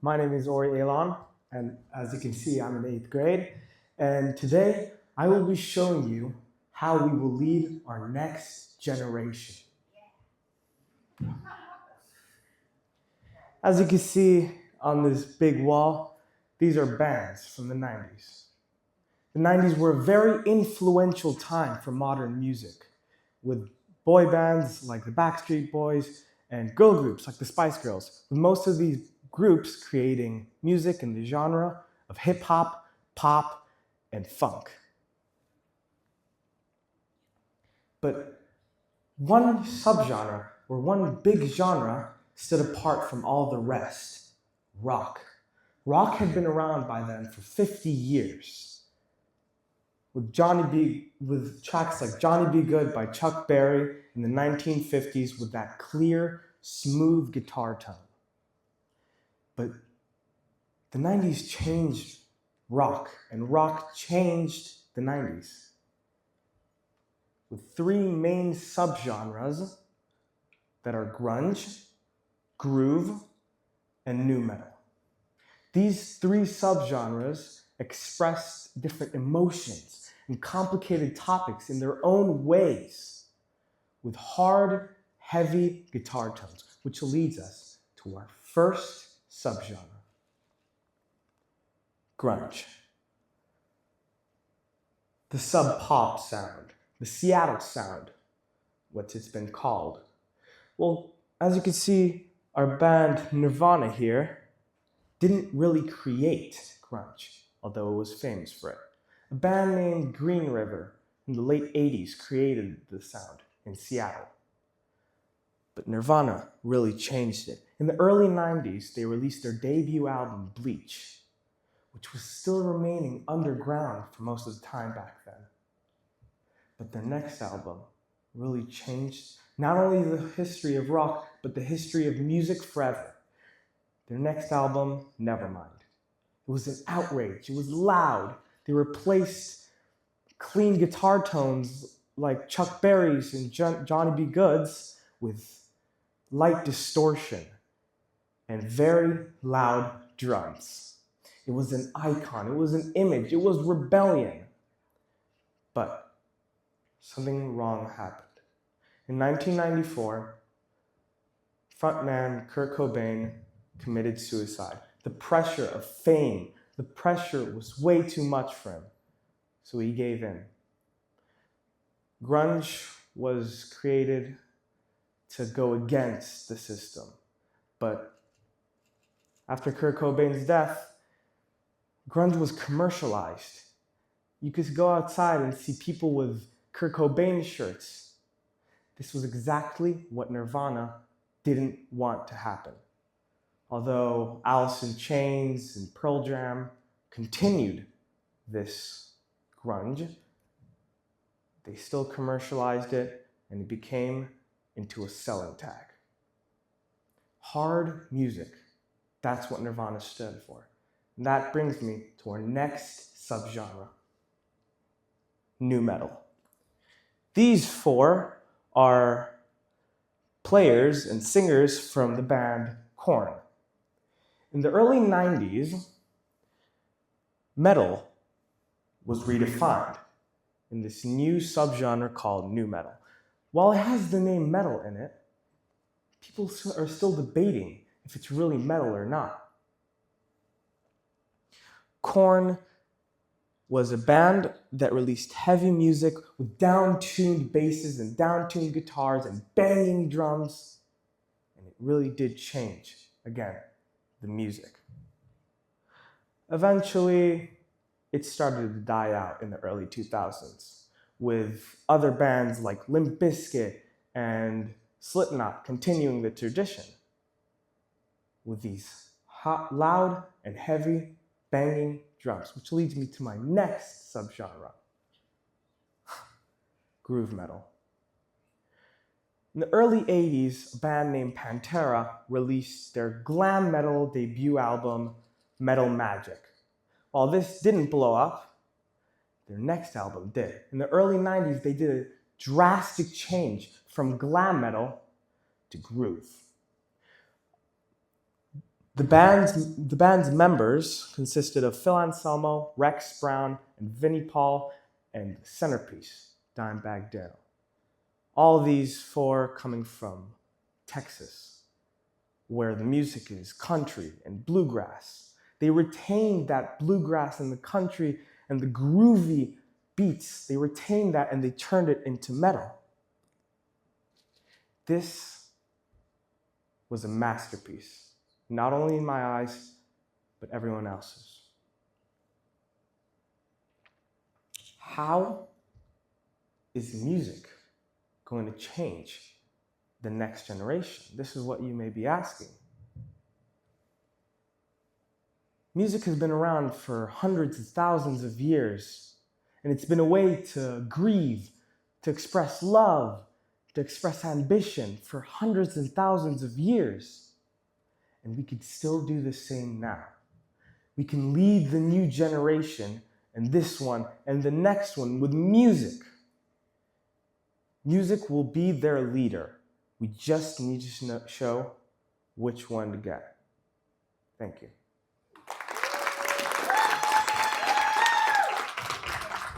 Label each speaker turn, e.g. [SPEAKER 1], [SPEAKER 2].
[SPEAKER 1] My name is Eylon, and as you can see, I'm in 8th grade. And today, I will be showing you how we will lead our next generation. As you can see on this big wall, these are bands from the 90s. The 90s were a very influential time for modern music, with boy bands like the Backstreet Boys and girl groups like the Spice Girls, with most of these groups creating music in the genre of hip-hop, pop, and funk. But one subgenre, or one big genre, stood apart from all the rest: rock. Rock had been around by then for 50 years. With tracks like Johnny B. Good by Chuck Berry in the 1950s with that clear, smooth guitar tone. But the 90s changed rock, and rock changed the 90s. With three main subgenres that are grunge, groove, and nu metal. These three subgenres expressed different emotions and complicated topics in their own ways, with hard, heavy guitar tones, which leads us to our first subgenre: grunge. The sub-pop sound, the Seattle sound, what it's been called. Well, as you can see, our band Nirvana here didn't really create grunge, although it was famous for it. A band named Green River in the late 80s created the sound in Seattle. But Nirvana really changed it. In the early 90s, they released their debut album, Bleach, which was still remaining underground for most of the time back then. But their next album really changed not only the history of rock, but the history of music forever. Their next album, Nevermind. It was an outrage. It was loud. They replaced clean guitar tones like Chuck Berry's and Johnny B. Good's with light distortion and very loud drums. It was an icon. It was an image. It was rebellion. But something wrong happened. In 1994, frontman Kurt Cobain committed suicide. The pressure of fame, the pressure was way too much for him, so he gave in. Grunge was created to go against the system, but after Kurt Cobain's death, grunge was commercialized. You could go outside and see people with Kurt Cobain shirts. This was exactly what Nirvana didn't want to happen. Although Alice in Chains and Pearl Jam continued this grunge, they still commercialized it, and it became into a selling tag. Hard music, that's what Nirvana stood for. And that brings me to our next subgenre: nu metal. These four are players and singers from the band Korn. In the early 90s, metal was redefined in this new subgenre called nu metal. While it has the name metal in it, people are still debating if it's really metal or not. Korn was a band that released heavy music with down-tuned basses and down-tuned guitars and banging drums, and it really did change, again, the music. Eventually, it started to die out in the early 2000s, with other bands like Limp Bizkit and Slipknot continuing the tradition with these hot, loud and heavy banging drums, which leads me to my next subgenre: groove metal. In the early 80s, a band named Pantera released their glam metal debut album, Metal Magic. While this didn't blow up, their next album did. In the early 90s, they did a drastic change from glam metal to groove. The band's members consisted of Phil Anselmo, Rex Brown, and Vinnie Paul, and the centerpiece, Dimebag Darrell. All these four coming from Texas, where the music is country and bluegrass. They retained that bluegrass and the country and the groovy beats. They retained that and they turned it into metal. This was a masterpiece, not only in my eyes, but everyone else's. How is music going to change the next generation? This is what you may be asking. Music has been around for hundreds of thousands of years, and it's been a way to grieve, to express love, to express ambition for hundreds and thousands of years. And we can still do the same now. We can lead the new generation, and this one, and the next one with music. Music will be their leader. We just need to show which one to get. Thank you.